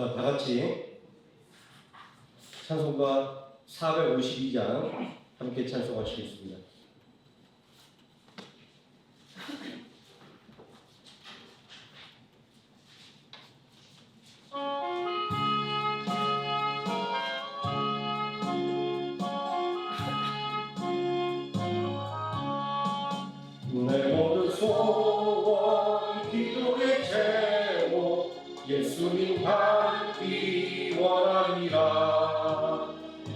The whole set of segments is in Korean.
다 같이 찬송가 452장 함께 찬송하시겠습니다. 내 모든 소원 기도의 제목 예수님 닮기 원하니라.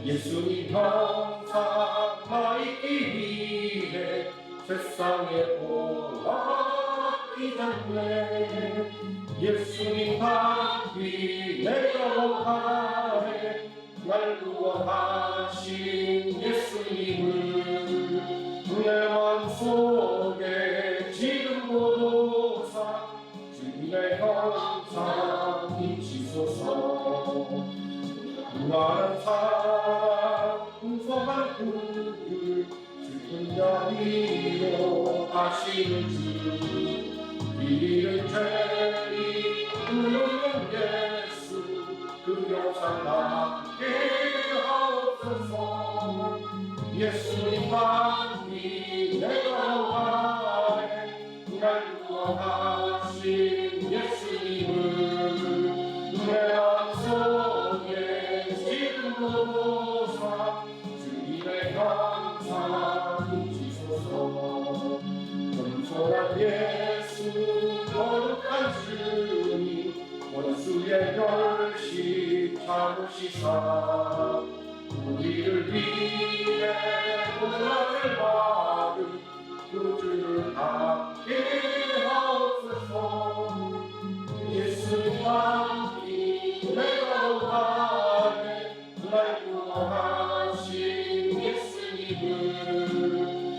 예수님 형상 나이기 위해 세상에 보았기전에 예수님 닮기 내가 원하네. 날 구원하신 예수님을 내 맘속에 지금보다 주님의 형상 비치소서. 무한한 사랑 풍성한 그를 슬픈 자리로 가시는 주 이른 죄리 의로운 예수 그 형상 남게 하옵소서. 예수님 닮기 내가 원하네. 날 구원하신 예수님을 내 맘속에 지금보다 주님의 형상 비치소서. 겸손한 예수 거룩한 주님 원수의 결실 참으시사 우리를 위해 고난을 받은 구주를 함께 하옵소서. 예수님 닮기 내가 원하네. 날 구원하신 예수님을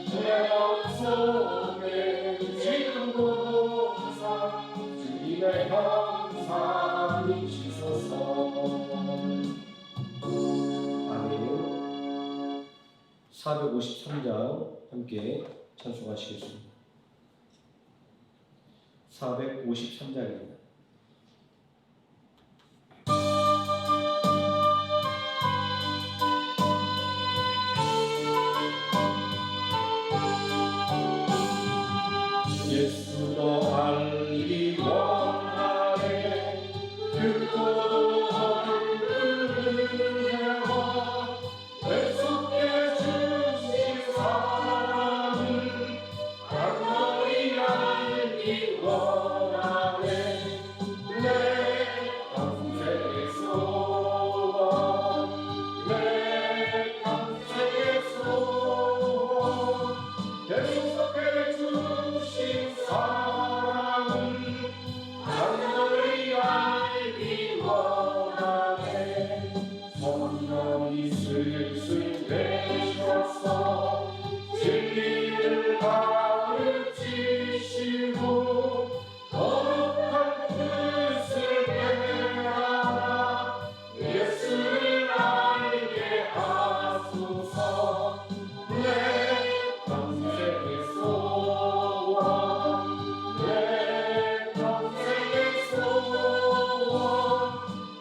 내 마음속에 지금보다 주님의 형상 비치소서. 453장 함께 찬송하시겠습니다. 453장입니다. 예수도 알기 원하네. 그 고통을 은혜와 내 속에 주신 사랑을 간절히 알기 원하네. 내 평생의 소원 내 평생의 소원 내 속에 주신 사랑을 간절히 알기 원하네. 성령이 슬슬 내셔서 진리를 가르치시고 거룩한 뜻을 깨달아 예수를 알게 하소서. 내 평생의 소원 내 평생의 소원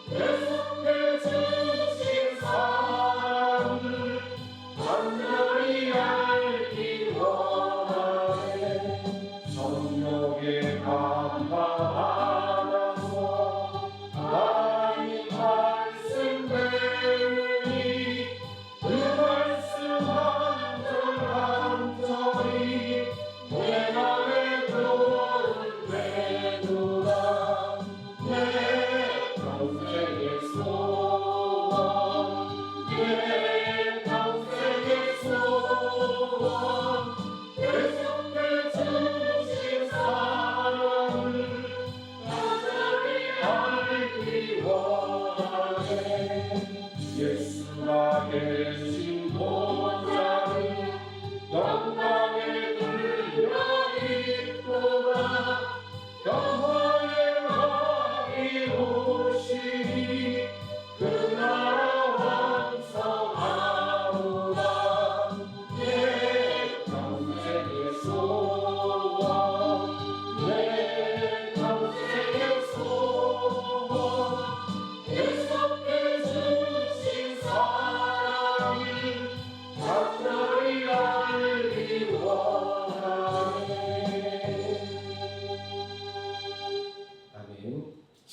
내 속에 주신 사랑을 간절히 알기 원하네. 성령의 감화 받아서 하나님 말씀 배우니 그 말씀 한절한절이 내 맘에 들어오는되도다. 내 평생의 소원 내 평생의 소원 내 속에 주신 사랑을 간절히 알기 원하네. 예수가 계신 보좌는 영광에 들려 있도다. 영광의 왕이 오시니 그 나라 완성하노라. 내 평생의 소원 내 평생의 소원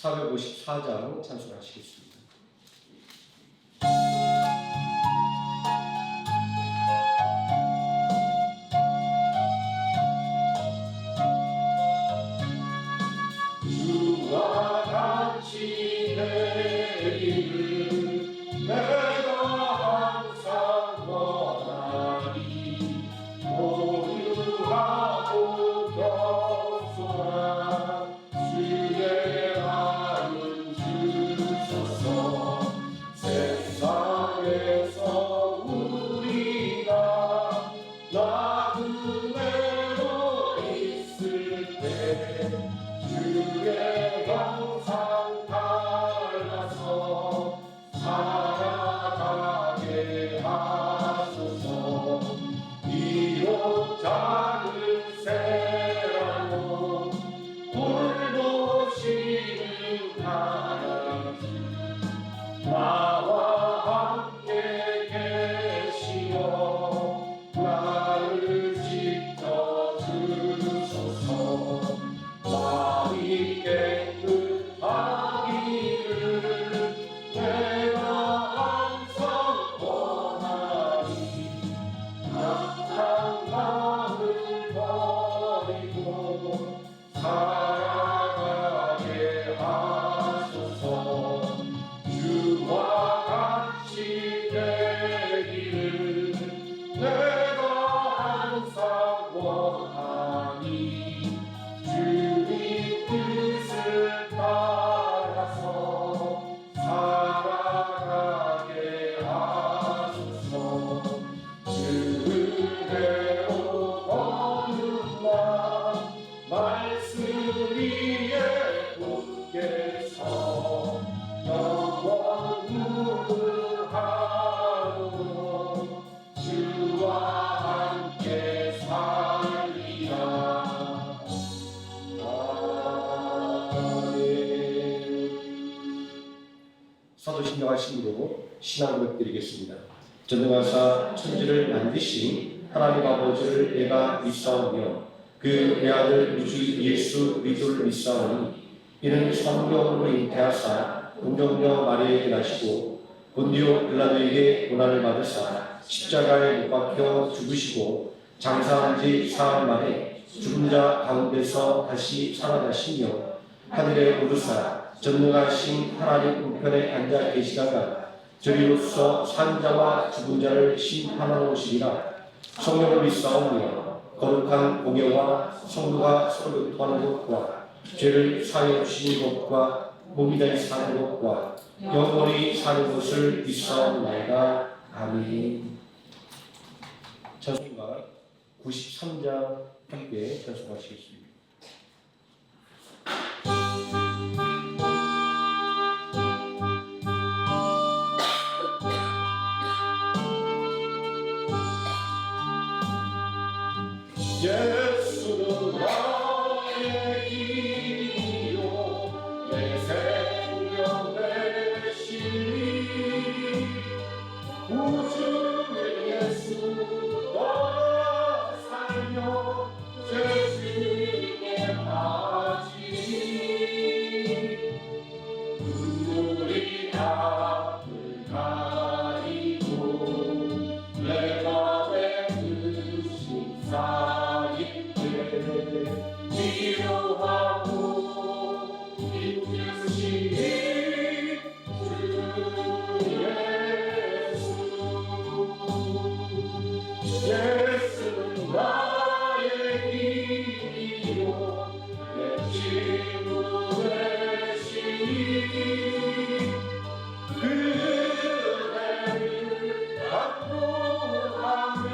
454장 찬송하시겠습니다. 주와 같이 되기를 내가 항상 원하니 고유하고 겸손한 주의 마음 주소서. 세상에서 우리가 나그네로 있을 때 주의 형상 따라서 살아가게 하소서. 비록 작은 새라도 돌보시는 하나님 나와 함께 계시어 나를 지켜주소서. 마음이 깨끗하기를 내가 항상 원하니 악한 마음을 버리고 살아가게 하소서. 주와 같이 되기를 내가 항상 원하니 주님 뜻을 따라서 살아가게 하소서. 주 은혜로 거듭 나 말씀 위에 굳게 서 영원 무궁하도록 주와 함께 살리라. 사도 신령하심으로 신앙 고백드리겠습니다. 전능하사 천지를 만드신 하나님 아버지를 내가 믿사오며 그 외아들 우주 예수 그리스도를 믿사오니 이는 성령으로 잉태하사 동정녀 마리아에게 나시고 본디오 빌라도에게 고난을 받으사 십자가에 못 박혀 죽으시고 장사한 지 사흘 만에 죽은 자 가운데서 다시 살아나시며 하늘에 오르사 전능하신 하나님 우편에 앉아 계시다가 저리로서 산 자와 죽은 자를 심판하러 오시리라. 성령을 믿사오며 거룩한 공예와 성도가 서로 교통하는 것과 죄를 사하여 주시는 것과 몸이 다시 사는 것과 영원히 사는 것을 믿사옵나이다. 아멘. 찬송가 93장 함께 찬송하시겠습니다. 예수는 나의 길이요 내 생명 되시니 구주의 예수 너와 살며 죄중에 빠지니 눈물이 앞을 가리고 내 맘에 드신 위로하고 힘주시니 주 예수. 예수는 나의 길이요 내 친구 되시니 그대를 간구하며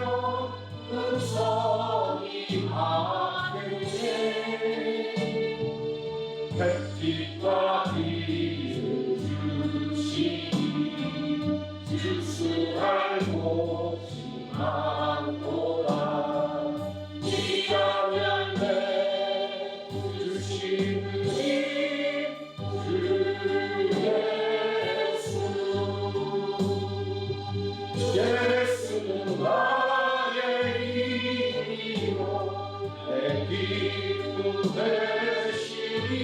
음성이 햇빛과 비를 주시니 주수할 곳이 많도다. 이가 열매 주시느니 주 예수. 예수는 나의 힘이요 내 기쁨 되시니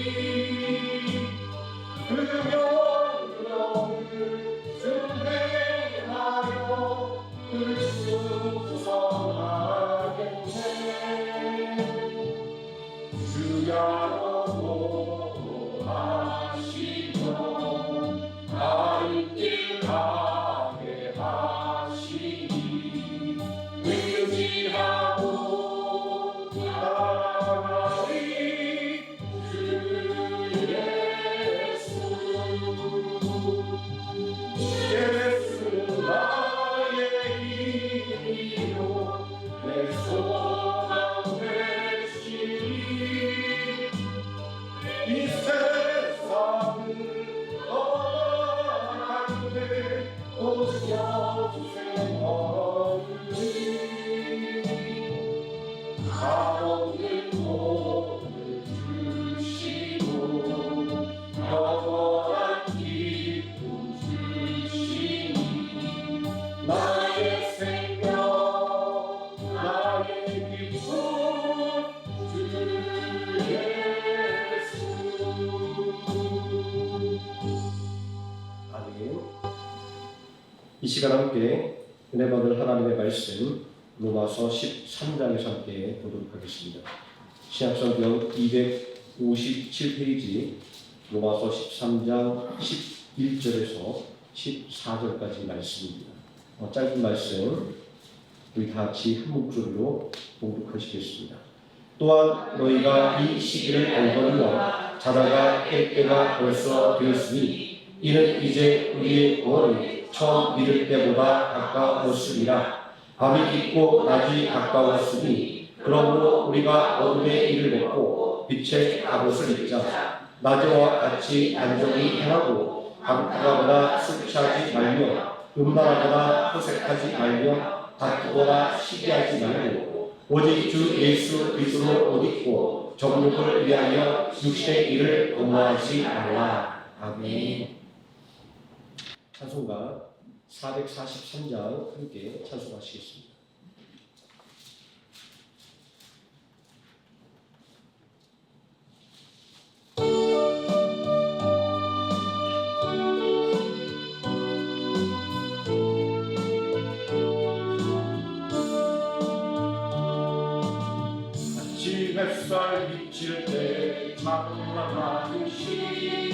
이 시간 함께 은혜 받을 하나님의 말씀 로마서 13장에서 함께 보도록 하겠습니다. 신약성경 257페이지 로마서 13장 11절에서 14절까지 말씀입니다. 짧은 말씀 우리 다 같이 한 목소리로 봉독하시겠습니다. 또한 너희가 이 시기를 알거니와 자다가 깰 때가 벌써 되었으니 이는 이제 우리의 구원이 처음 믿을 때보다 가까웠으리라. 밤이 깊고 낮이 가까웠으니 그러므로 우리가 어둠의 일을 벗고 빛의 갑옷을 입자. 낮에와 같이 안정히 행하고 방탕하거나 술 취하지 말며 음란하거나 호색하지 말며 다투거나 시기하지 말고 오직 주 예수 그리스도를 옷 입고 정욕을 위하여 육신의 일을 도모하지 말라. 아멘. 찬송가 443장 함께 찬송하시겠습니다. 햇살 비칠 때 장난하듯이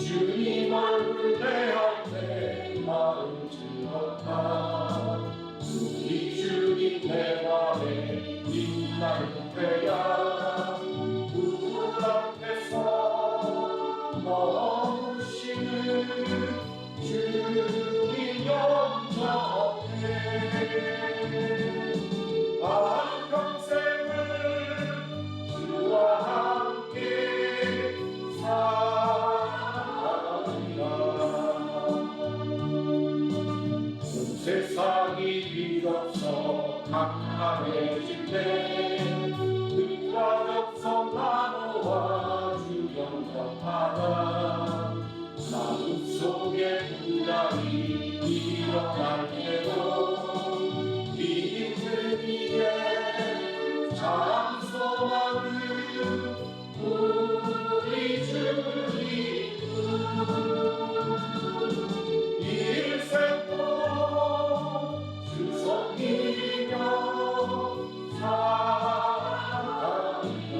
주님 얼굴 내 앞에 마음 들었다. 우리 주님 내 맘에 빛나는 때야. 그 앞에서 머무시는 주님 영접해. 평생을 주와 함께 살아가리라. 온 세상이 비로소 캄캄해질 때 흙과 벽성 나무와 주경접하다. 마음 속에 불안이 일어날 때도 믿음을 위해 장소하는 우리 주님 일생도 주 섬기며 살아가리라.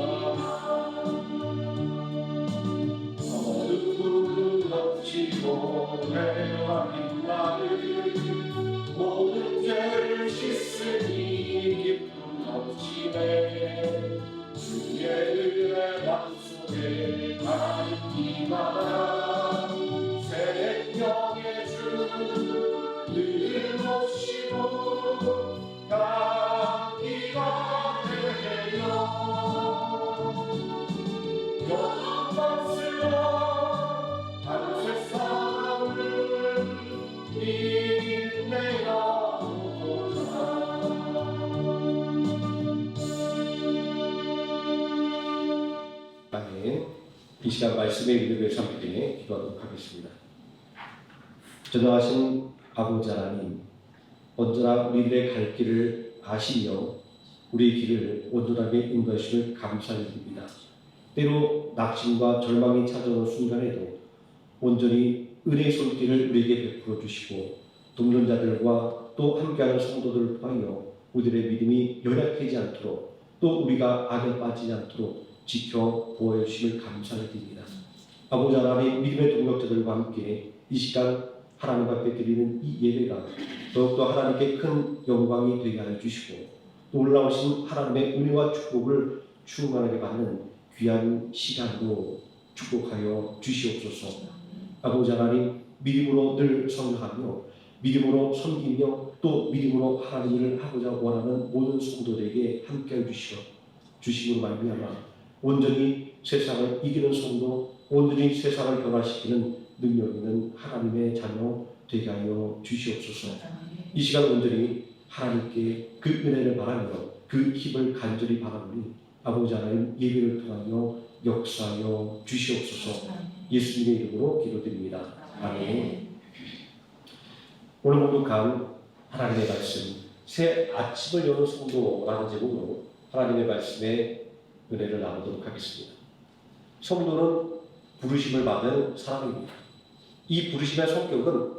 어느 푸른 덮치고 해와 빛나는 모든 죄를 씻으니 기쁨 넘치네. 주의 은혜 맘속에 가득히마다 생명의 주 늘 모시고 감기가 되려 영광스러운 한 세상을 인내하고자. 이 시간 말씀의 믿음을 함께 기도하도록 하겠습니다. 전능하신 아버지 하나님, 언제나 우리들의 갈 길을 아시며 우리의 길을 온전하게 인도하심을 감사드립니다. 때로 낙심과 절망이 찾아오는 순간에도 온전히 은혜의 손길을 우리에게 베풀어 주시고 동전자들과 또 함께하는 성도들을 통하여 우리들의 믿음이 연약하지 않도록 또 우리가 악에 빠지지 않도록 지켜 보호해 주심을 감사드립니다. 아버지 하나님, 믿음의 동력자들과 함께 이 시간 하나님 앞에 드리는 이 예배가 더욱더 하나님께 큰 영광이 되게 하여 주시고 놀라우신 하나님의 은혜와 축복을 충만하게 받는 귀한 시간으로 축복하여 주시옵소서. 아버지 하나님, 믿음으로 늘 성장하며 믿음으로 섬기며 또 믿음으로 하나님을 하고자 원하는 모든 성도들에게 함께해 주심으로 말미암아 온전히 세상을 이기는 성도, 온전히 세상을 변화시키는 능력 있는 하나님의 자녀 되게 하여 주시옵소서. 이 시간 온전히 하나님께 그 은혜를 바라며 그 힘을 간절히 바라보니 아버지 하나님 예배를 통하여 역사하여 주시옵소서. 예수님의 이름으로 기도드립니다. 아멘. 오늘 봉독한 하나님의 말씀, 새 아침을 여는 성도라는 제목으로 하나님의 말씀에 은혜를 나누도록 하겠습니다. 성도는 부르심을 받은 사람입니다. 이 부르심의 성격은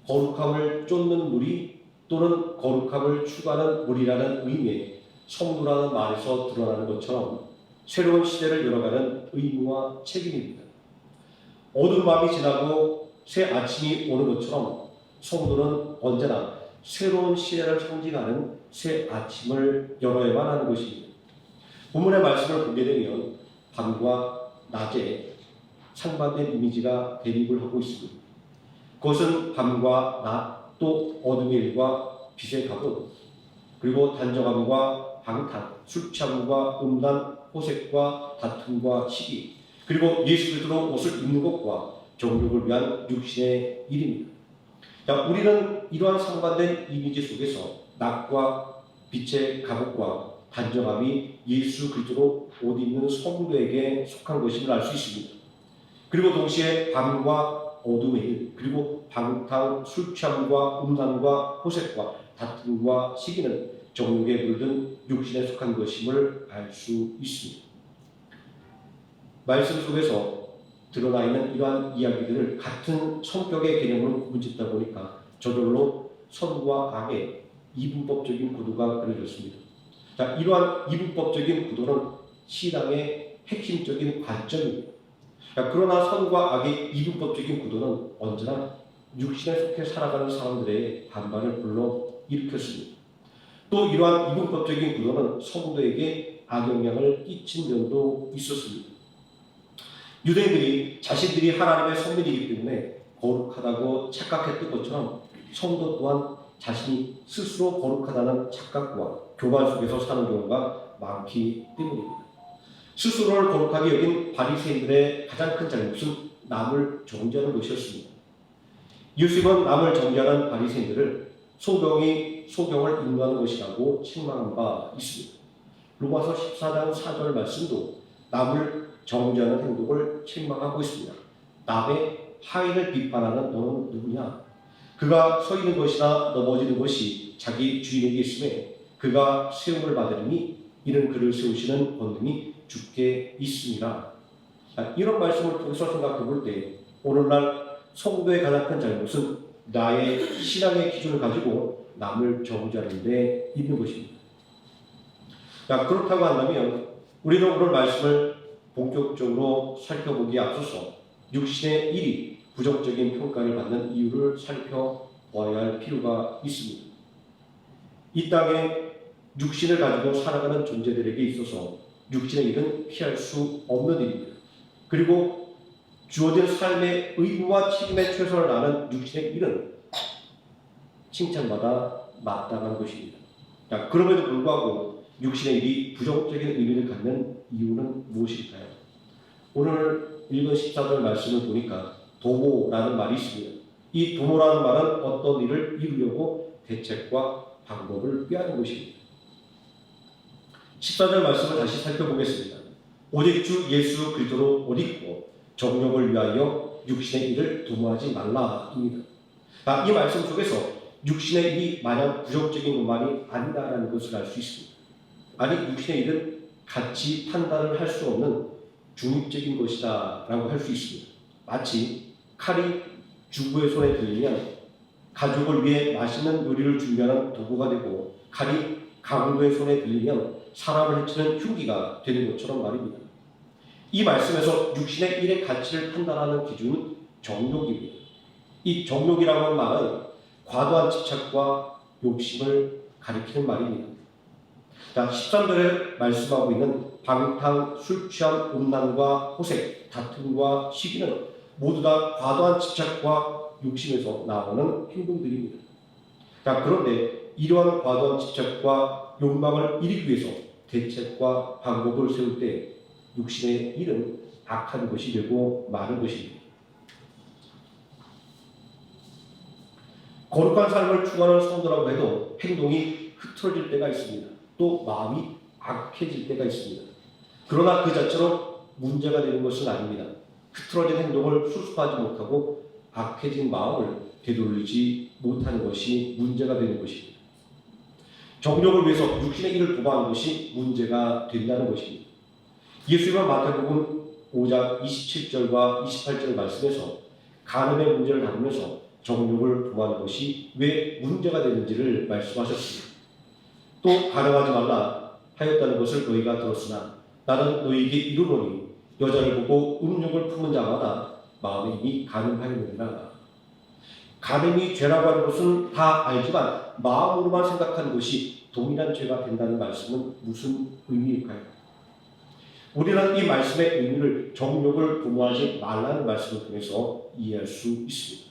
거룩함을 쫓는 무리 또는 거룩함을 추구하는 무리라는 의미의 성도라는 말에서 드러나는 것처럼 새로운 시대를 열어가는 의무와 책임입니다. 어두운 밤이 지나고 새 아침이 오는 것처럼 성도는 언제나 새로운 시대를 상징하는 새 아침을 열어야만 하는 것입니다. 본문의 말씀을 보게 되면 밤과 낮에 상반된 이미지가 대립을 하고 있습니다. 그것은 밤과 낮, 또 어둠의 일과 빛의 가분, 그리고 단정함과 방탕, 술 취함과 음란, 호색과 다툼과 시기, 그리고 예수 그리스도로 옷을 입는 것과 정욕을 위한 육신의 일입니다. 자, 우리는 이러한 상반된 이미지 속에서 낮과 빛의 가복과 단정함이 예수 그리스도로 옷 입는 성도에게 속한 것임을 알 수 있습니다. 그리고 동시에 밤과 어둠의 일, 그리고 방탕, 술 취함과 음란과 호색과 다툼과 시기는 정욕에 물든 육신에 속한 것임을 알 수 있습니다. 말씀 속에서 드러나 있는 이러한 이야기들을 같은 성격의 개념으로 구분짓다 보니까 저절로 선과 악의 이분법적인 구도가 그려졌습니다. 자, 이러한 이분법적인 구도는 신앙의 핵심적인 관점입니다. 자, 그러나 선과 악의 이분법적인 구도는 언제나 육신에 속해 살아가는 사람들의 반발을 불러 일으켰습니다. 또 이러한 이분법적인 구도는 성도에게 악영향을 끼친 면도 있었습니다. 유대인들이 자신들이 하나님의 선민이기 때문에 거룩하다고 착각했던 것처럼 성도 또한 자신이 스스로 거룩하다는 착각과 교만 속에서 사는 경우가 많기 때문입니다. 스스로를 거룩하게 여긴 바리새인들의 가장 큰 잘못은 남을 정죄하는 것이었습니다. 예수님은 남을 정죄하는 바리새인들을 소경을 인도하는 것이라고 책망한 바 있습니다. 로마서 14장 4절 말씀도 남을 정죄하는 행동을 책망하고 있습니다. 남의 하인을 비판하는 너는 누구냐? 그가 서 있는 것이나 넘어지는 것이 자기 주인에게 있음에 그가 세움을 받으리니 이는 그를 세우시는 권능이 주께 있습니다. 이런 말씀을 통해서 생각해 볼 때 오늘날 성도의 가장 큰 잘못은 나의 신앙의 기준을 가지고 남을 정죄하는 데 있는 것입니다. 그렇다고 한다면 우리는 오늘 말씀을 본격적으로 살펴보기에 앞서서 육신의 일이 부정적인 평가를 받는 이유를 살펴봐야 할 필요가 있습니다. 이 땅에 육신을 가지고 살아가는 존재들에게 있어서 육신의 일은 피할 수 없는 일입니다. 그리고 주어진 삶의 의무와 책임에 최선을 다하는 육신의 일은 칭찬받아 마땅한 것입니다. 그럼에도 불구하고 육신의 일이 부정적인 의미를 갖는 이유는 무엇일까요? 오늘 읽은 14절 말씀을 보니까 도모라는 말이 있습니다. 이 도모라는 말은 어떤 일을 이루려고 대책과 방법을 꾀하는 것입니다. 14절 말씀을 다시 살펴보겠습니다. 오직 주 예수 그리스도로 옷 입고 정욕을 위하여 육신의 일을 도모하지 말라입니다. 이 말씀 속에서 육신의 일이 마냥 부정적인 것만이 아니다라는 것을 알 수 있습니다. 아니, 육신의 일은 같이 판단을 할 수 없는 중립적인 것이다 라고 할 수 있습니다. 마치 칼이 주부의 손에 들리면 가족을 위해 맛있는 요리를 준비하는 도구가 되고 칼이 강도의 손에 들리면 사람을 해치는 흉기가 되는 것처럼 말입니다. 이 말씀에서 육신의 일의 가치를 판단하는 기준은 정욕입니다. 이 정욕이라고 하는 말은 과도한 집착과 욕심을 가리키는 말입니다. 13절에 말씀하고 있는 방탕, 술 취함, 음란과 호색, 다툼과 시기는 모두 다 과도한 집착과 욕심에서 나오는 행동들입니다. 그런데 이러한 과도한 집착과 욕망을 이루기 위해서 대책과 방법을 세울 때 육신의 일은 악한 것이 되고 많은 것입니다. 거룩한 삶을 추구하는 성도라고 해도 행동이 흐트러질 때가 있습니다. 또 마음이 악해질 때가 있습니다. 그러나 그 자체로 문제가 되는 것은 아닙니다. 흐트러진 행동을 수습하지 못하고 악해진 마음을 되돌리지 못하는 것이 문제가 되는 것입니다. 정욕을 위해서 육신의 일을 도모하는 것이 문제가 된다는 것입니다. 예수님은 마태복음 5장 27절과 28절 말씀에서 간음의 문제를 다루면서 정욕을 도모하는 것이 왜 문제가 되는지를 말씀하셨습니다. 또 가늠하지 말라 하였다는 것을 너희가 들었으나 나는 너희에게 이르노니 여자를 보고 음욕을 품은 자마다 마음에 이미 가늠하였느니라. 가늠이 죄라고 하는 것은 다 알지만 마음으로만 생각하는 것이 동일한 죄가 된다는 말씀은 무슨 의미일까요? 우리는 이 말씀의 의미를 정욕을 도모하지 말라는 말씀을 통해서 이해할 수 있습니다.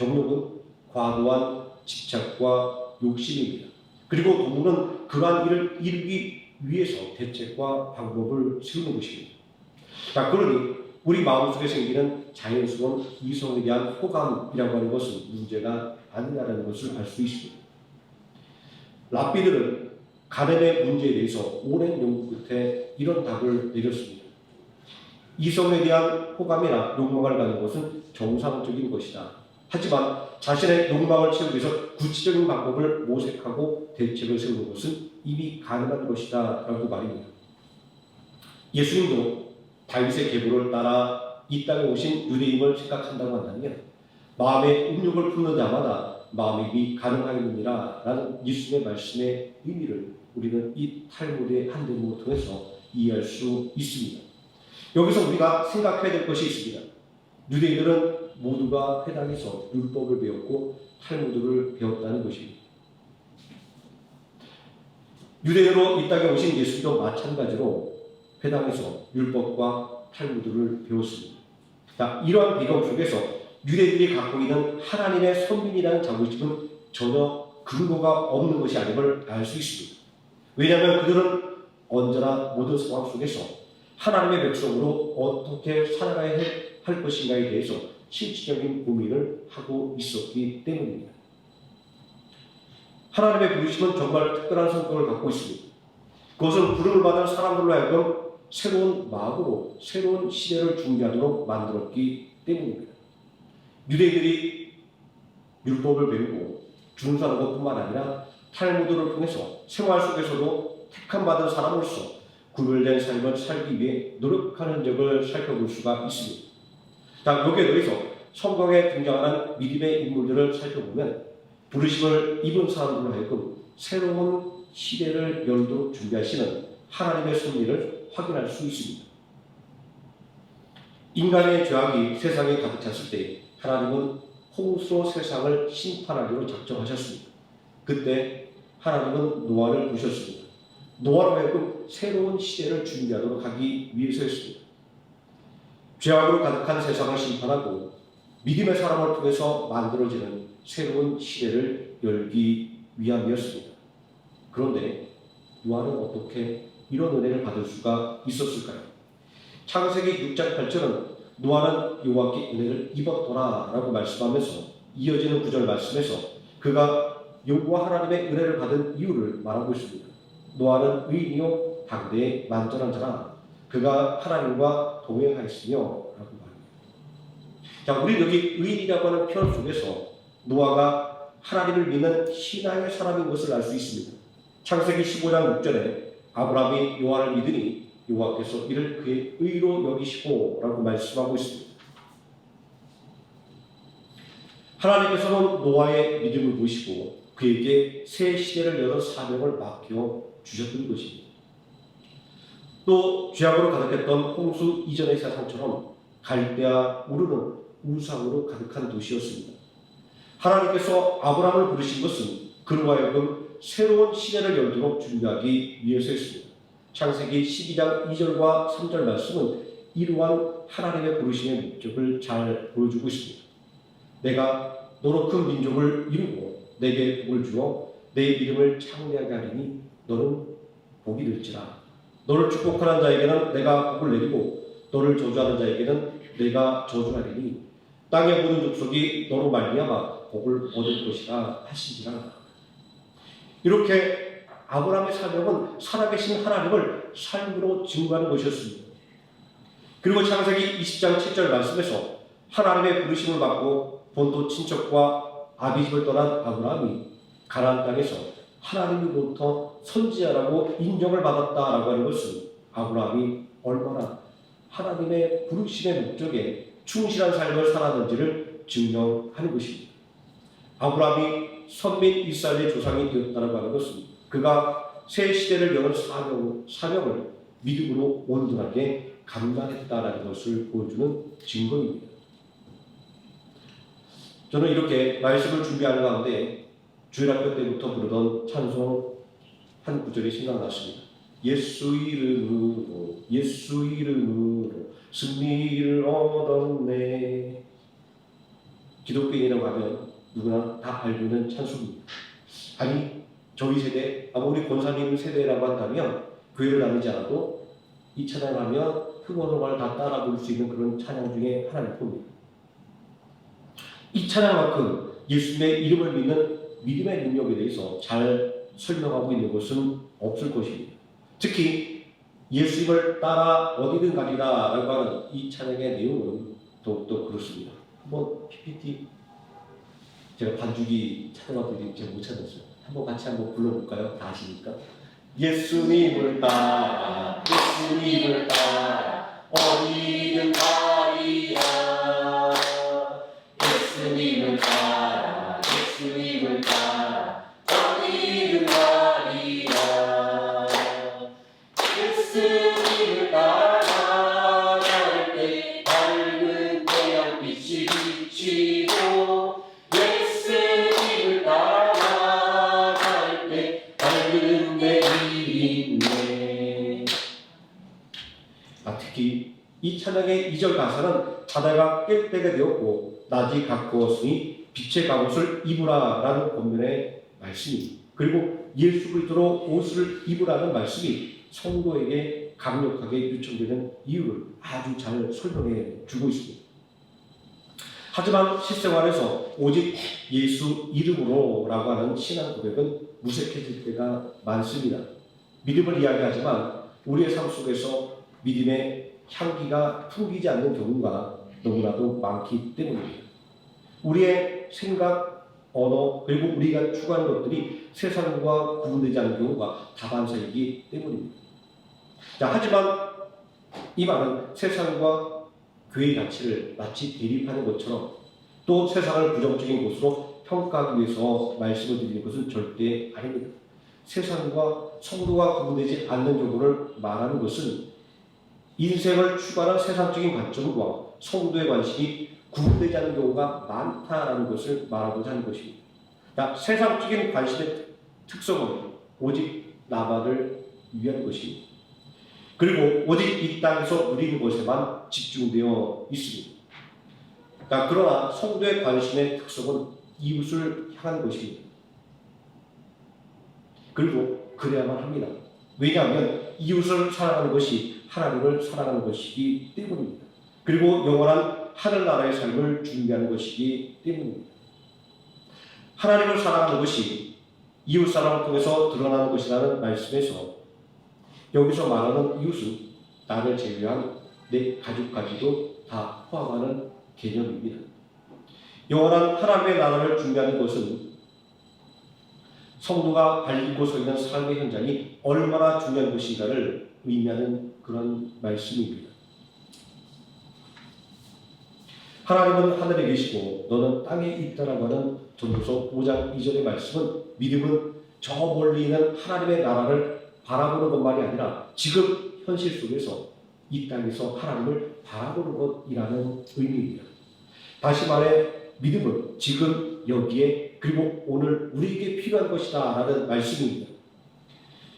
정욕은 과도한 집착과 욕심입니다. 그리고 도모는 그러한 일을 이루기 위해서 대책과 방법을 세우는 것입니다. 자, 그러니 우리 마음속에 생기는 자연스러운 이성에 대한 호감이라고 하는 것은 문제가 아니라는 것을 알 수 있습니다. 랍비들은 가늠의 문제에 대해서 오랜 연구 끝에 이런 답을 내렸습니다. 이성에 대한 호감이나 욕망을 갖는 것은 정상적인 것이다. 하지만 자신의 욕망을 채우기 위해서 구체적인 방법을 모색하고 대책을 세우는 것은 이미 가능한 것이다 라고 말입니다. 예수님도 다윗의 계보를 따라 이 땅에 오신 유대인을 생각한다고 한다면 마음에 음욕을 품는 자마다 마음이 이미 가능하겠느니라 라는 예수님의 말씀의 의미를 우리는 이 탈무드의 한 대목을 통해서 이해할 수 있습니다. 여기서 우리가 생각해야 될 것이 있습니다. 유대인들은 모두가 회당에서 율법을 배웠고 탈무드를 배웠다는 것입니다. 유대인으로 이 땅에 오신 예수도 마찬가지로 회당에서 율법과 탈무드를 배웠습니다. 자, 이러한 배경 속에서 유대인들이 갖고 있는 하나님의 선민이라는 자부심은 전혀 근거가 없는 것이 아님을 알 수 있습니다. 왜냐하면 그들은 언제나 모든 상황 속에서 하나님의 백성으로 어떻게 살아가야 할 것인가에 대해서 실질적인 고민을 하고 있었기 때문입니다. 하나님의 부르심은 정말 특별한 성격을 갖고 있습니다. 그것은 부름을 받은 사람들로 하여금 새로운 마음으로 새로운 시대를 준비하도록 만들었기 때문입니다. 유대인들이 율법을 배우고 준수하는 것뿐만 아니라 탈무드를 통해서 생활 속에서도 택함받은 사람으로서 구별된 삶을 살기 위해 노력하는 흔적을 살펴볼 수가 있습니다. 자, 여기에 더해서 성경에 등장하는 믿음의 인물들을 살펴보면 부르심을 입은 사람들로 하여금 새로운 시대를 열도록 준비하시는 하나님의 섭리를 확인할 수 있습니다. 인간의 죄악이 세상에 가득 찼을 때 하나님은 홍수로 세상을 심판하기로 작정하셨습니다. 그때 하나님은 노아를 부르셨습니다. 노아로 하여금 새로운 시대를 준비하도록 하기 위해서였습니다. 죄악으로 가득한 세상을 심판하고 믿음의 사람을 통해서 만들어지는 새로운 시대를 열기 위함이었습니다. 그런데 노아는 어떻게 이런 은혜를 받을 수가 있었을까요? 창세기 6장 8절은 노아는 여호와께 은혜를 입었더라 라고 말씀하면서 이어지는 9절 말씀에서 그가 여호와 하나님의 은혜를 받은 이유를 말하고 있습니다. 노아는 의인이요 당대의 만전한 자라 그가 하나님과 동행하였으며 라고 말합니다. 자, 우리 여기 의인이라고 하는 표현 속에서 노아가 하나님을 믿는 신앙의 사람인 것을 알 수 있습니다. 창세기 15장 6절에 아브라함이 여호와를 믿으니 여호와께서 이를 그의 의로 여기시고 라고 말씀하고 있습니다. 하나님께서는 노아의 믿음을 보시고 그에게 새 시대를 여는 사명을 맡겨 주셨던 것입니다. 또 죄악으로 가득했던 홍수 이전의 세상처럼 갈대아 우르는 우상으로 가득한 도시였습니다. 하나님께서 아브라함을 부르신 것은 그로 하여금 새로운 시대를 열도록 준비하기 위해서였습니다. 창세기 12장 2절과 3절 말씀은 이러한 하나님의 부르심의 목적을 잘 보여주고 있습니다. 내가 너로 큰 민족을 이루고 내게 복을 주어 내 이름을 창대하게 하리니 너는 복이 될지라. 너를 축복하는 자에게는 내가 복을 내리고 너를 저주하는 자에게는 내가 저주하리니 땅의 모든 족속이 너로 말미암아 복을 얻을 것이라 하신지라. 이렇게 아브라함의 사명은 살아계신 하나님을 삶으로 증거하는 것이었습니다. 그리고 창세기 20장 7절 말씀에서 하나님의 부르심을 받고 본토 친척과 아비집을 떠난 아브라함이 가나안 땅에서 하나님으로부터 선지자라고 인정을 받았다라고 하는 것은 아브라함이 얼마나 하나님의 부르심의 목적에 충실한 삶을 살았는지를 증명하는 것입니다. 아브라함이 선민 이스라엘의 조상이 되었다고 하는 것은 그가 새 시대를 여는 사명을 믿음으로 온전하게 감당했다라는 것을 보여주는 증거입니다. 저는 이렇게 말씀을 준비하는 가운데 주일학교 때부터 부르던 찬송 한 구절이 생각났습니다. 예수 이름으로 예수 이름으로 승리를 얻었네. 기독교인이라고 하면 누구나 다 알고 있는 찬송입니다. 아니 저희 세대, 우리 권사님 세대라고 한다면 교회를 다니지 않아도 이 찬양을 하면 흥얼흥얼 다 따라 부를 수 있는 그런 찬양 중에 하나일 겁니다. 이 찬양만큼 예수님의 이름을 믿는 믿음의 능력에 대해서 잘 설명하고 있는 것은 없을 것입니다. 특히 예수님을 따라 어디든 가리라 라고 하는 이 찬양의 내용은 더욱더 그렇습니다. 한번 PPT 제가 반주기 찾아봤더니 제가 못 찾았어요. 한번 같이 한번 불러볼까요? 다 아시니까. 예수님을 따라 예수님을 따라 어디든 가리라 예수님을 따라 예수님을 따라 어디든 가리라 예수님을 따라갈 때 밝은 태양빛이 비치고 예수님을 따라갈 때 밝은 내일이 있네. 특히 이 찬양의 2절 가사는 바다가 깰 때가 되었고 낮이 가까웠으니 빛의 갑옷을 입으라 라는 본문의 말씀이, 그리고 예수 그리스도로 옷을 입으라는 말씀이 성도에게 강력하게 요청되는 이유를 아주 잘 설명해 주고 있습니다. 하지만 실생활에서 오직 예수 이름으로 라고 하는 신앙 고백은 무색해질 때가 많습니다. 믿음을 이야기하지만 우리의 삶 속에서 믿음의 향기가 풍기지 않는 경우가 너무나도 많기 때문입니다. 우리의 생각, 언어, 그리고 우리가 추구하는 것들이 세상과 구분되지 않는 경우가 다반사이기 때문입니다. 하지만 이 말은 세상과 교회의 가치를 마치 대립하는 것처럼 또 세상을 부정적인 것으로 평가하기 위해서 말씀을 드리는 것은 절대 아닙니다. 세상과 성도가 구분되지 않는 경우를 말하는 것은 인생을 추구하는 세상적인 관점과 성도의 관심이 구분되지 않는 경우가 많다라는 것을 말하고자 하는 것입니다. 세상적인 관심의 특성은 오직 나만을 위한 것입니다. 그리고 오직 이 땅에서 누리는 것에만 집중되어 있습니다. 그러나 성도의 관심의 특성은 이웃을 향한 것입니다. 그리고 그래야만 합니다. 왜냐하면 이웃을 사랑하는 것이 하나님을 사랑하는 것이기 때문입니다. 그리고 영원한 하늘나라의 삶을 준비하는 것이기 때문입니다. 하나님을 사랑하는 것이 이웃사랑을 통해서 드러나는 것이라는 말씀에서 여기서 말하는 이웃은 나를 제외한 내 가족까지도 다 포함하는 개념입니다. 영원한 하나님의 나라를 준비하는 것은 성도가 발딛고 서 있는 삶의 현장이 얼마나 중요한 것인가를 의미하는 그런 말씀입니다. 하나님은 하늘에 계시고 너는 땅에 있다라고 하는 전도서 5장 2절의 말씀은 믿음은 저 멀리 있는 하나님의 나라를 바라보는 것만이 아니라 지금 현실 속에서 이 땅에서 하나님을 바라보는 것이라는 의미입니다. 다시 말해 믿음은 지금 여기에 그리고 오늘 우리에게 필요한 것이다 라는 말씀입니다.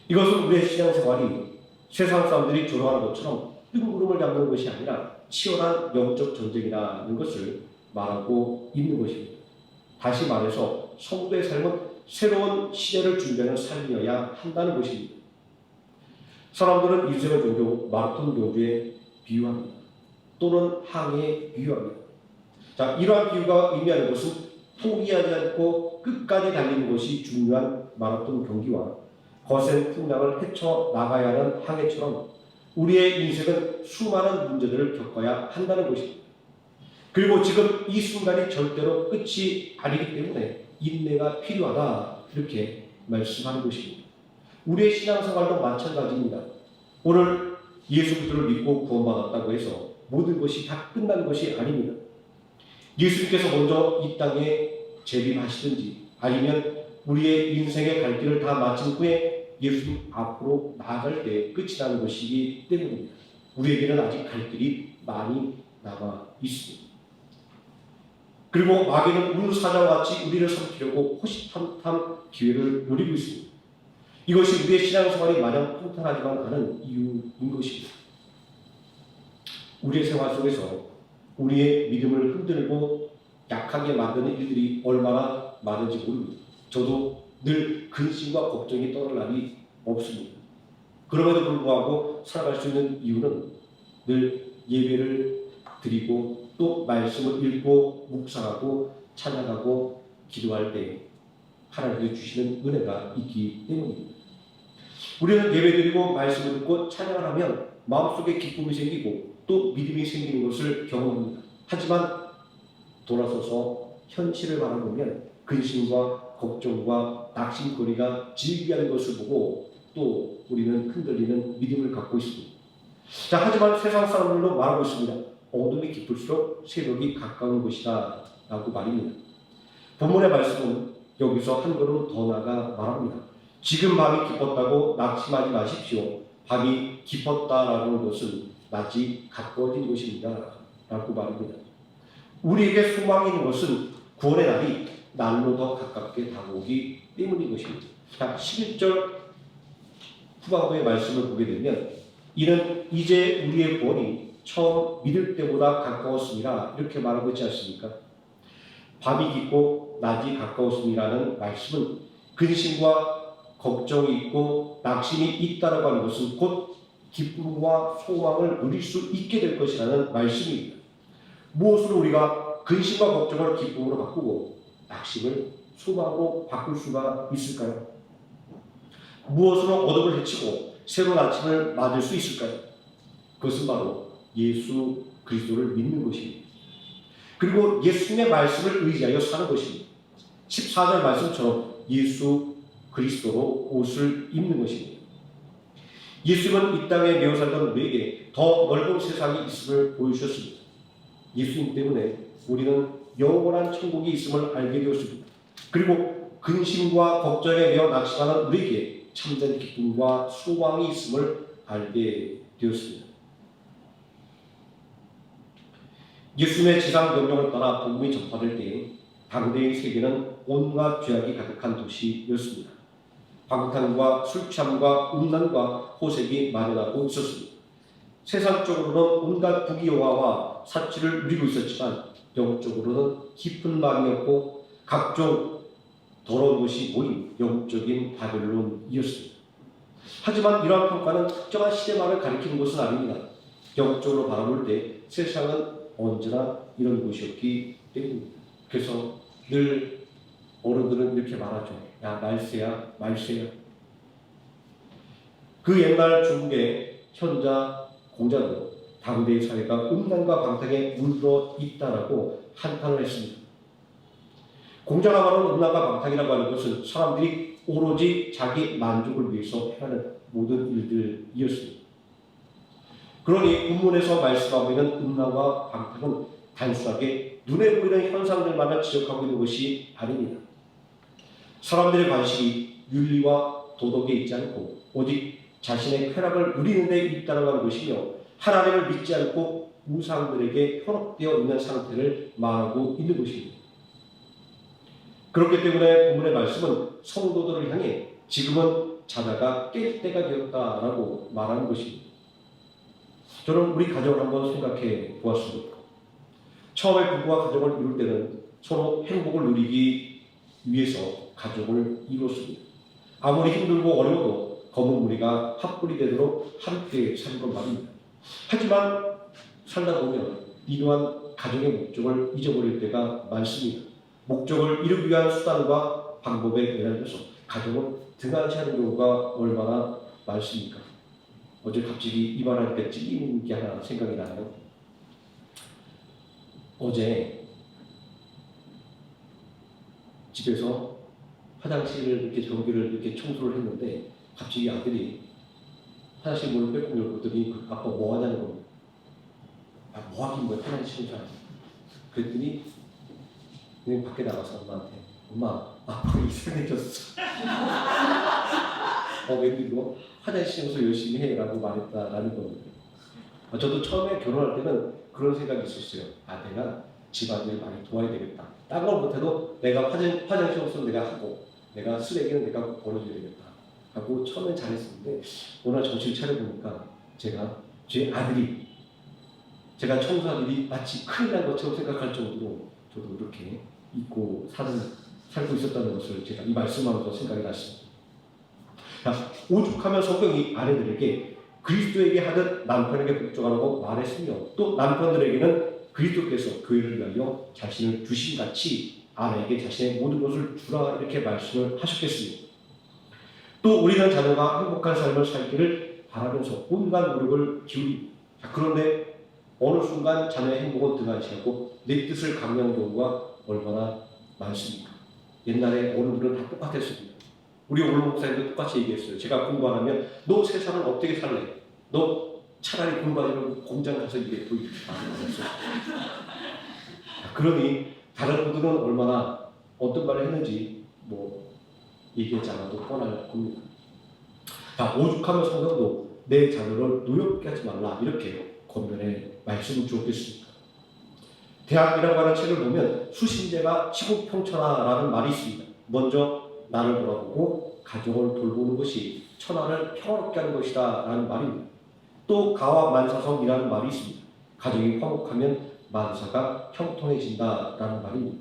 이것은 우리의 신앙생활이 세상 사람들이 조롱하는 것처럼 뜬구름을 잡는 것이 아니라 치열한 영적 전쟁이라는 것을 말하고 있는 것입니다. 다시 말해서 성도의 삶은 새로운 시대를 준비하는 삶이어야 한다는 것입니다. 사람들은 인생의 종교, 마라톤 경주에 비유합니다. 또는 항해에 비유합니다. 이러한 비유가 의미하는 것은 포기하지 않고 끝까지 달리는 것이 중요한 마라톤 경기와 거센 풍랑을 헤쳐나가야 하는 항해처럼 우리의 인생은 수많은 문제들을 겪어야 한다는 것입니다. 그리고 지금 이 순간이 절대로 끝이 아니기 때문에 인내가 필요하다 이렇게 말씀하는 것입니다. 우리의 신앙생활도 마찬가지입니다. 오늘 예수 그리스도를 믿고 구원받았다고 해서 모든 것이 다 끝난 것이 아닙니다. 예수님께서 먼저 이 땅에 재림하시든지 아니면 우리의 인생의 갈 길을 다 마친 후에 예수님 앞으로 나아갈 때 끝이 나는 것이기 때문입니다. 우리에게는 아직 갈 길이 많이 남아 있습니다. 그리고 마귀는 우는 사자와 같이 우리를 삼키려고 호시탐탐 기회를 노리고 있습니다. 이것이 우리의 신앙생활이 마냥 평탄하지만 않은 이유인 것입니다. 우리의 생활 속에서 우리의 믿음을 흔들고 약하게 만드는 일들이 얼마나 많은지 모릅니다. 저도 늘 근심과 걱정이 떠날 날이 없습니다. 그럼에도 불구하고 살아갈 수 있는 이유는 늘 예배를 드리고 또 말씀을 읽고 묵상하고 찬양하고 기도할 때 하나님께서 주시는 은혜가 있기 때문입니다. 우리는 예배드리고 말씀을 듣고 찬양을 하면 마음속에 기쁨이 생기고 또 믿음이 생기는 것을 경험합니다. 하지만 돌아서서 현실을 바라보면 근심과 걱정과 낙심거리가 질비한 것을 보고 또 우리는 흔들리는 믿음을 갖고 있습니다. 자, 하지만 세상 사람들도 말하고 있습니다. 어둠이 깊을수록 새벽이 가까운 것이다 라고 말입니다. 본문의 말씀은 여기서 한 걸음 더 나아가 말합니다. 지금 밤이 깊었다고 낙심하지 마십시오. 밤이 깊었다라는 것은 낮이 가까워진 것입니다 라고 말합니다. 우리에게 소망이 있는 것은 구원의 날이 날로 더 가깝게 다가오기 때문인 것입니다. 11절 후반부의 말씀을 보게 되면 이는 이제 우리의 구원이 처음 믿을 때보다 가까웠습니다. 이렇게 말하고 있지 않습니까? 밤이 깊고 낮이 가까웠습니다라는 말씀은 근심과 걱정이 있고 낙심이 있다라고 하는 것은 곧 기쁨과 소망을 누릴 수 있게 될 것이라는 말씀입니다. 무엇으로 우리가 근심과 걱정을 기쁨으로 바꾸고 낙심을 소망으로 바꿀 수가 있을까요? 무엇으로 어둠을 헤치고 새로운 아침을 맞을 수 있을까요? 그것은 바로 예수 그리스도를 믿는 것입니다. 그리고 예수님의 말씀을 의지하여 사는 것입니다. 14절 말씀처럼 예수 그리스도로 옷을 입는 것입니다. 예수님은 이 땅에 매어 살던 우리에게 더 넓은 세상이 있음을 보여주셨습니다. 예수님 때문에 우리는 영원한 천국이 있음을 알게 되었습니다. 그리고 근심과 걱정에 매어 낙심하는 우리에게 참된 기쁨과 소망이 있음을 알게 되었습니다. 예수님의 지상 명령을 따라 복음이 전파될 때 당대의 세계는 온갖 죄악이 가득한 도시였습니다. 방탕과 술 취함과 음란과 호색이 만연하고 있었습니다. 세상적으로는 온갖 부귀영화와 사치를 누리고 있었지만 영적으로는 깊은 마음이었고 각종 더러운 것이 모인 영적인 바벨론이었습니다. 하지만 이러한 평가는 특정한 시대만을 가리키는 것은 아닙니다. 영적으로 바라볼 때 세상은 언제나 이런 곳이었기 때문입니다. 그래서 늘 어른들은 이렇게 말하죠. 야, 말세야, 말세야. 그 옛날 중국의 현자 공자도 당대의 사회가 음란과 방탕에 물들어 있다라고 한탄을 했습니다. 공자가 말하는 음란과 방탕이라고 하는 것은 사람들이 오로지 자기 만족을 위해서 해하는 모든 일들이었습니다. 그러니 본문에서 말씀하고 있는 음란과 방탕은 단순하게 눈에 보이는 현상들만을 지적하고 있는 것이 아닙니다. 사람들의 관심이 윤리와 도덕에 있지 않고 오직 자신의 쾌락을 누리는 데 있다는 것이며 하나님을 믿지 않고 우상들에게 현혹되어 있는 상태를 말하고 있는 것입니다. 그렇기 때문에 본문의 말씀은 성도들을 향해 지금은 자다가 깰 때가 되었다라고 말하는 것입니다. 저는 우리 가정을 한번 생각해 보았습니다. 처음에 부부와 가정을 이룰 때는 서로 행복을 누리기 위해서 가족을 이뤘습니다. 아무리 힘들고 어려워도 검은 무리가 핫불이 되도록 함께 사는 건 말입니다. 하지만 살다 보면 이러한 가정의 목적을 잊어버릴 때가 많습니다. 목적을 이루기 위한 수단과 방법에 매달려서 가정을 등한시하는 경우가 얼마나 많습니까? 어제 갑자기 이 말하니까 찔리는 게 하나 생각이 나요. 어제 집에서 화장실을 이렇게 전기를 이렇게 청소를 했는데 갑자기 아들이 화장실 문을 빼고 열었더니 아빠 뭐 하냐는 겁니다. 아, 뭐 하긴 뭐야, 화장실인 줄 알았어. 그랬더니 그냥 밖에 나가서 엄마한테 엄마 아빠가 이상해졌어. 웬일로 화장실에서 열심히 해라고 말했다라는 겁니다. 저도 처음에 결혼할 때는 그런 생각이 있었어요. 내가 집안일 많이 도와야 되겠다. 딴 걸 못해도 내가 화장실 없으면 내가 하고 내가 쓰레기는 내가 꼭 버려줘야 되겠다 하고 처음엔 잘했었는데 오늘 정신 차려보니까 제 아들이 제가 청소할 일이 마치 큰일 난 것처럼 생각할 정도로 저도 이렇게 잊고 살고 있었다는 것을 제가 이 말씀하면서 생각이 났습니다. 오죽하면 성경이 아내들에게 그리스도에게 하듯 남편에게 복종하라고 말했으며 또 남편들에게는 그리스도께서 교회를 위하여 자신을 주심같이 아내에게 자신의 모든 것을 주라 이렇게 말씀을 하셨겠습니다. 또 우리는 자녀가 행복한 삶을 살기를 바라면서 온갖 노력을 기울입니다. 그런데 어느 순간 자녀의 행복은 등한시하고 내 뜻을 강요하는 경우가 얼마나 많습니까? 옛날에 어른들은 다 똑같았습니다. 우리 오늘 목사님도 똑같이 얘기했어요. 제가 공부 안 하면 너 세상을 어떻게 살래? 너 차라리 공부하지 말고 공장 가서 일해. 또 이렇게 말했어요. 그러니 다른 분들은 얼마나 어떤 말을 했는지 얘기하지 않아도 뻔할 겁니다. 오죽하면 성경도 내 자녀를 노엽게 하지 말라 이렇게 권면의 말씀을 주었겠습니까? 대학이라고 하는 책을 보면 수신제가 치국평천하라는 말이 있습니다. 먼저 나를 돌아보고 가족을 돌보는 것이 천하를 평화롭게 하는 것이다 라는 말입니다. 또 가와만사성이라는 말이 있습니다. 가족이 화목하면 만사가 형통해진다 라는 말입니다.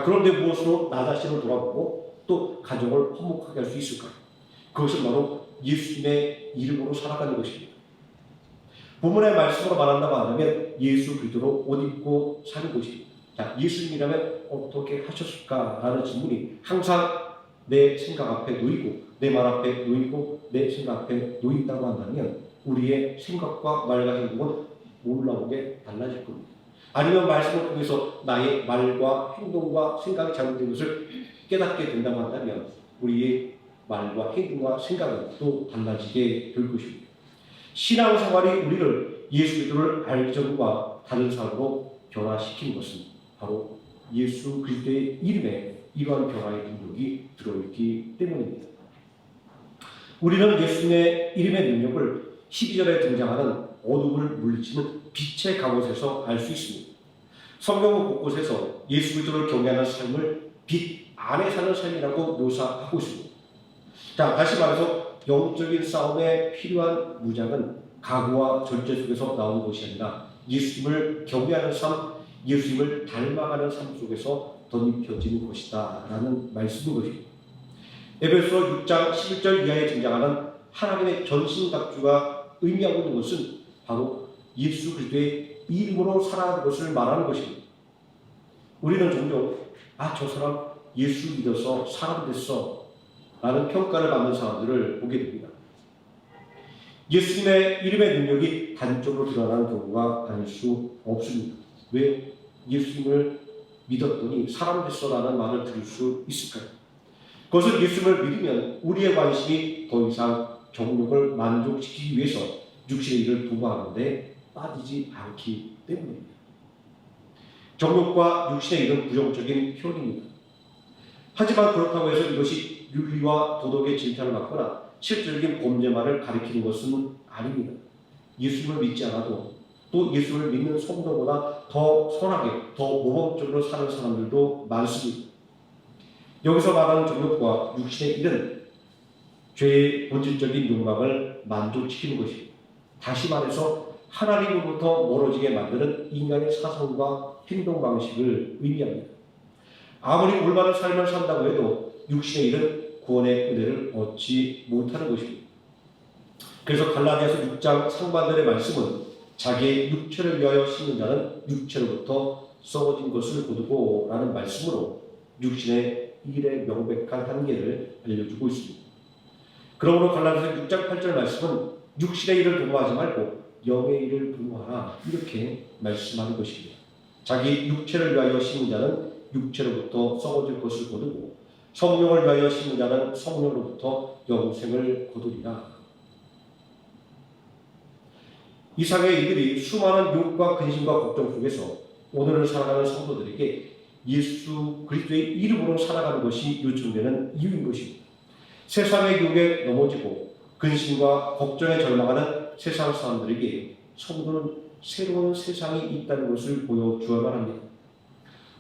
그런데 무엇으로 나 자신을 돌아보고 또 가족을 화목하게 할 수 있을까요? 그것은 바로 예수님의 이름으로 살아가는 것입니다. 본문의 말씀으로 말한다고 하면 예수 그리스도로 옷 입고 사는 것입니다. 예수님이라면 어떻게 하셨을까라는 질문이 항상 내 생각 앞에 놓이고 내 말 앞에 놓이고 내 생각 앞에 놓인다고 한다면 우리의 생각과 말과 행동은 몰라보게 달라질 겁니다. 아니면 말씀을 통해서 나의 말과 행동과 생각이 잘못된 것을 깨닫게 된다고 한다면 우리의 말과 행동과 생각은 또 달라지게 될 것입니다. 신앙생활이 우리를 예수 그리스도를 알기 전과 다른 사람으로 변화시키는 것은 바로 예수 그리스도의 이름에 이러한 변화의 능력이 들어있기 때문입니다. 우리는 예수님의 이름의 능력을 12절에 등장하는 어둠을 물리치는 빛의 갑옷에서 알 수 있습니다. 성경 곳곳에서 예수 그리스도를 경외하는 삶을 빛 안에 사는 삶이라고 묘사하고 있습니다. 다시 말해서 영적인 싸움에 필요한 무장은 각오와 절제 속에서 나오는 것이 아니라 예수님을 경외하는 삶, 예수님을 닮아가는 삶 속에서 덧입혀지는 것이다 라는 말씀인 것입니다. 에베소 6장 11절 이하에 등장하는 하나님의 전신갑주가 의미하고 있는 것은 바로 예수 그리스도의 이름으로 살아가는 것을 말하는 것입니다. 우리는 종종 저 사람 예수 믿어서 사람 됐어 라는 평가를 받는 사람들을 보게 됩니다. 예수님의 이름의 능력이 단적으로 드러나는 경우가 아닐 수 없습니다. 왜 예수님을 믿었더니 사람 됐어라는 말을 들을 수 있을까요? 그것은 예수님을 믿으면 우리의 관심이 더 이상 정욕을 만족시키기 위해서 육신의 일을 도모하는데 빠지지 않기 때문입니다. 정욕과 육신의 일은 부정적인 표현입니다. 하지만 그렇다고 해서 이것이 윤리와 도덕의 질타를 받거나 실질적인 범죄만을 가리키는 것은 아닙니다. 예수님을 믿지 않아도 또 예수를 믿는 성도보다 더 선하게, 더 모범적으로 사는 사람들도 많습니다. 여기서 말하는 정욕과 육신의 일은 죄의 본질적인 욕망을 만족시키는 것입니다. 다시 말해서 하나님으로부터 멀어지게 만드는 인간의 사상과 행동 방식을 의미합니다. 아무리 올바른 삶을 산다고 해도 육신의 일은 구원의 은혜를 얻지 못하는 것입니다. 그래서 갈라디아서 6장 상반절의 말씀은 자기의 육체를 위하여 심는 자는 육체로부터 썩어진 것을 거두고 라는 말씀으로 육신의 일의 명백한 한계를 알려주고 있습니다. 그러므로 갈라디아서 6장 8절 말씀은 육신의 일을 도모하지 말고 영의 일을 도모하라 이렇게 말씀하는 것입니다. 자기 육체를 위하여 심는 자는 육체로부터 썩어질 것을 거두고 성령을 위하여 심는 자는 성령으로부터 영생을 거두리라. 이상의 일들이 수많은 유혹과 근심과 걱정 속에서 오늘을 살아가는 성도들에게 예수 그리스도의 이름으로 살아가는 것이 요청되는 이유인 것입니다. 세상의 유혹에 넘어지고 근심과 걱정에 절망하는 세상 사람들에게 성도는 새로운 세상이 있다는 것을 보여주어야만 합니다.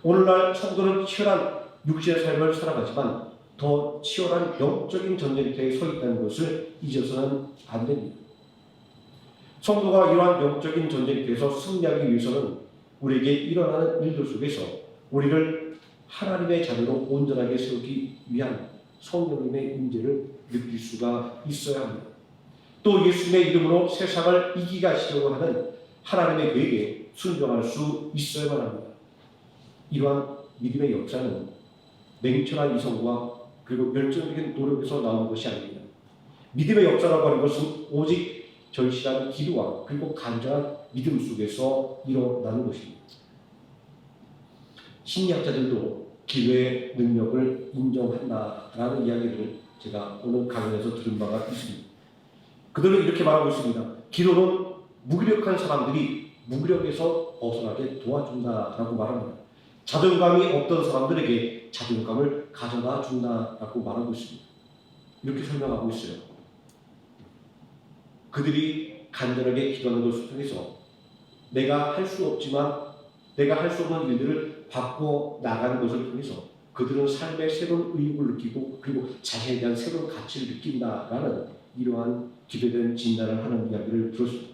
오늘날 성도는 치열한 육신의 삶을 살아가지만 더 치열한 영적인 전쟁터에 서 있다는 것을 잊어서는 안 됩니다. 성도가 이러한 영적인 전쟁터에서 승리하기 위해서는 우리에게 일어나는 일들 속에서 우리를 하나님의 자녀로 온전하게 세우기 위한 성령님의 임재를 느낄 수가 있어야 합니다. 또 예수님의 이름으로 세상을 이기게 하시려고 하는 하나님의 계획에 순종할 수 있어야만 합니다. 이러한 믿음의 역사는 냉철한 이성과 그리고 열정적인 노력에서 나오는 것이 아닙니다. 믿음의 역사라고 하는 것은 오직 절실한 기도와 그리고 간절한 믿음 속에서 일어나는 것입니다. 심리학자들도 기도의 능력을 인정한다라는 이야기를 제가 오늘 강연에서 들은 바가 있습니다. 그들은 이렇게 말하고 있습니다. 기도는 무기력한 사람들이 무기력에서 벗어나게 도와준다라고 말합니다. 자존감이 없던 사람들에게 자존감을 가져다 준다라고 말하고 있습니다. 이렇게 설명하고 있어요. 그들이 간절하게 기도하는 것을 통해서 내가 할 수 없지만 내가 할 수 없는 일들을 바꿔 나가는 것을 통해서 그들은 삶의 새로운 의욕을 느끼고 그리고 자신에 대한 새로운 가치를 느낀다라는 이러한 기도된 진단을 하는 이야기를 들었습니다.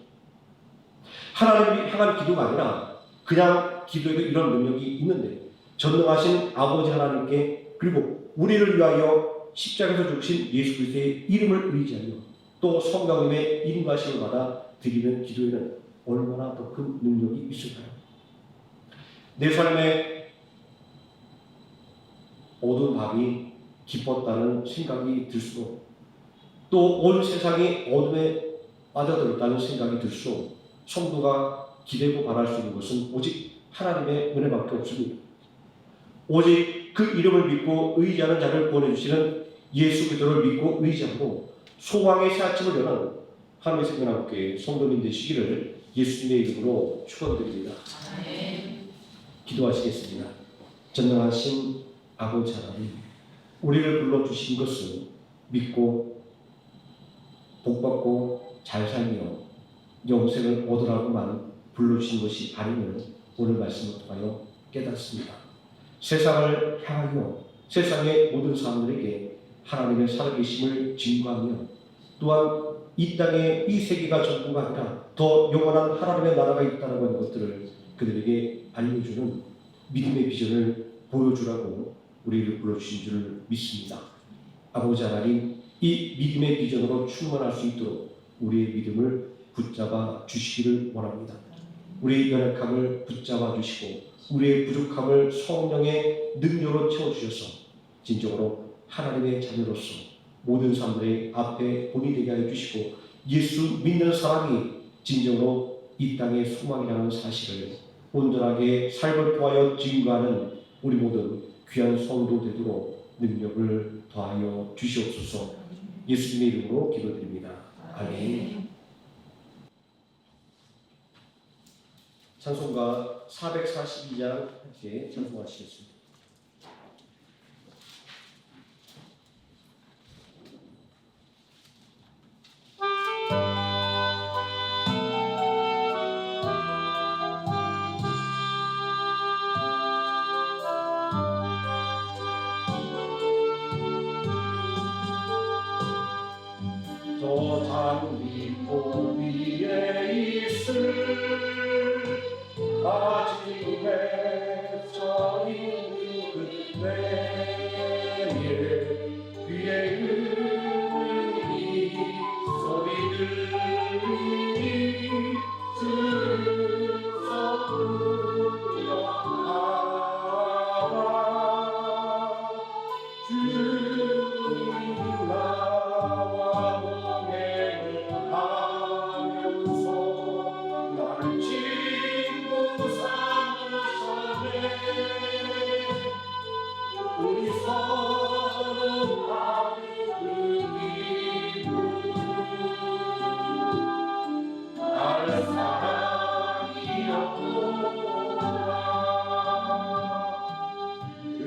하나님을 향한 기도가 아니라 그냥 기도에도 이런 능력이 있는데 전능하신 아버지 하나님께 그리고 우리를 위하여 십자가에서 죽으신 예수 그리스도의 이름을 의지하며 또 성령님의 인도하심을 받아 드리는 기도에는 얼마나 더 큰 능력이 있을까요? 내 삶에 어두운 밤이 깊었다는 생각이 들수록 또 온 세상이 어둠에 빠져들었다는 생각이 들수록 성도가 기대고 바랄 수 있는 것은 오직 하나님의 은혜밖에 없습니다. 오직 그 이름을 믿고 의지하는 자를 보내주시는 예수 그리스도를 믿고 의지하고 소망의 새 아침을 여는 하나님의 생명함께 성도님 되시기를 예수님의 이름으로 축원드립니다. 기도하시겠습니다. 전능하신 아버지 하나님, 우리를 불러주신 것은 믿고 복받고 잘 살며 영생을 얻으라고만 불러주신 것이 아니면 오늘 말씀을 통하여 깨닫습니다. 세상을 향하여 세상의 모든 사람들에게 하나님의 살아계심을 증거하며 또한 이 땅에 이 세계가 전부가 아니라 더 영원한 하나님의 나라가 있다는 것들을 그들에게 알려주는 믿음의 비전을 보여주라고 우리를 불러주신 줄 믿습니다. 아버지 하나님, 이 믿음의 비전으로 충만할 수 있도록 우리의 믿음을 붙잡아 주시기를 원합니다. 우리의 연약함을 붙잡아 주시고 우리의 부족함을 성령의 능력으로 채워주셔서 진정으로 하나님의 자녀로서 모든 사람들의 앞에 본이 되게 하여 주시고 예수 믿는 사람이 진정으로 이 땅의 소망이라는 사실을 온전하게 삶을 통하여 증거하는 우리 모든 귀한 성도 되도록 능력을 더하여 주시옵소서. 예수님의 이름으로 기도드립니다. 아멘. 찬송가 442장 함께 찬송하시겠습니다. 저 장미꽃 위에 있을 아침에 저 있는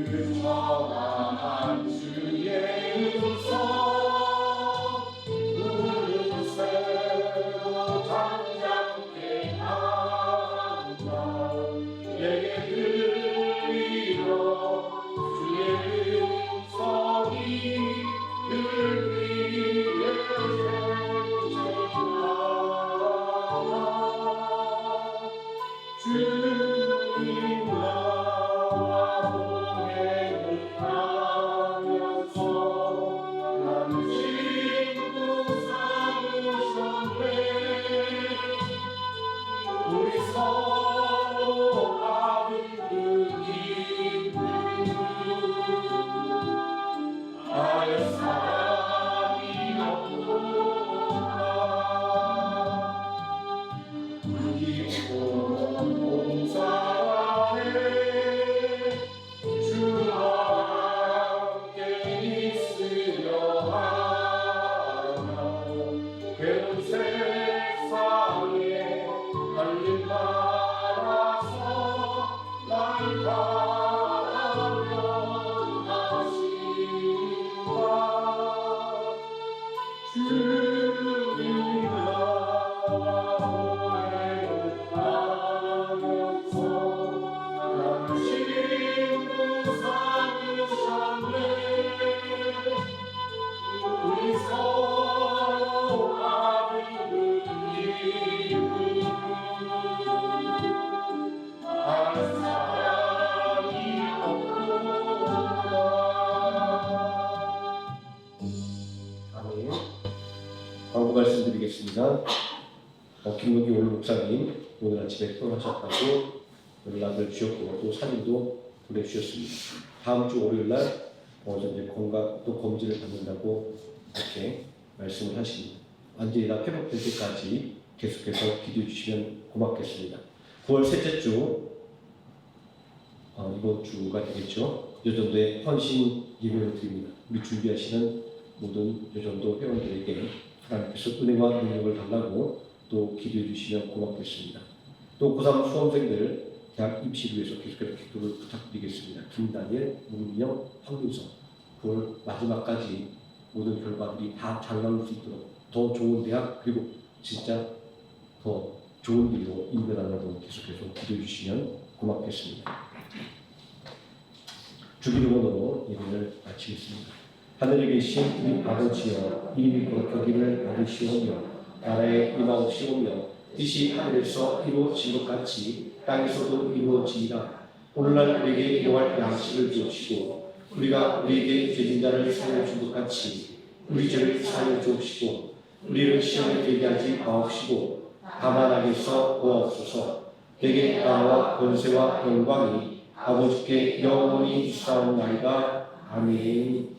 근엄한 주의 음성 울음새로 잠잠케 한다 내게 들리러 주의 음성이 늘 귀에 생생하다 주님 나와 동행을 하면서 나는 친구 삼으셨네 우리 서로 아는 그 기쁨 아는 사람이 없구나 깊은 봉사 안에 주와 함께 있으려 하나 괴로운 세상에 달린 말아서 날 가련하신다 주님 나와 동행을 하면서 나는 친구 삼으셨네 우리 서로 아는 기쁨 아는 사랑이 없구나 아멘. 광고 말씀드리겠습니다. 김문기 오늘 목사님 오늘 아침에 퇴원하셨다고 연락을 주셨고 또 사진도 보내주셨습니다. 다음 주 월요일 날 이제 건강 또 검진을 받는다고 이렇게 말씀을 하십니다. 완전히 다 회복될 때까지 계속해서 기도해 주시면 고맙겠습니다. 9월 셋째 주 이번 주가 되겠죠. 여전도의 헌신 예배를 드립니다. 우리 준비하시는 모든 여전도 회원들에게 하나님께서 은혜와 능력을 달라고 또 기도해 주시면 고맙겠습니다. 또 고3 수험생들 대학 입시를 위해서 계속해서 기도를 부탁드리겠습니다. 김다니엘, 문민영, 황민성 9월 마지막까지 모든 결과들이 다 잘 나올 수 있도록 더 좋은 대학 그리고 진짜 더 좋은 길로 인도하려고 계속해서 기도해 주시면 고맙겠습니다. 주기도문으로 예배를 마치겠습니다. 하늘에 계신 우리 아버지여 이름이 거룩하기를 받으시오며 나라의 임하옵시오며 뜻이 하늘에서 이루어진 것 같이 땅에서도 이루어지이다. 오늘날 우리에게 일용할 양식을 주옵시고 우리가 우리에게 죄진 자를 사하여 준 것 같이 우리 죄를 사하여 주옵시고 우리를 시험에 들게 하지 마옵시고 다만 악에서 구하옵소서. 내게 나라와 권세와 영광이 아버지께 영원히 있사옵나이다. 아멘.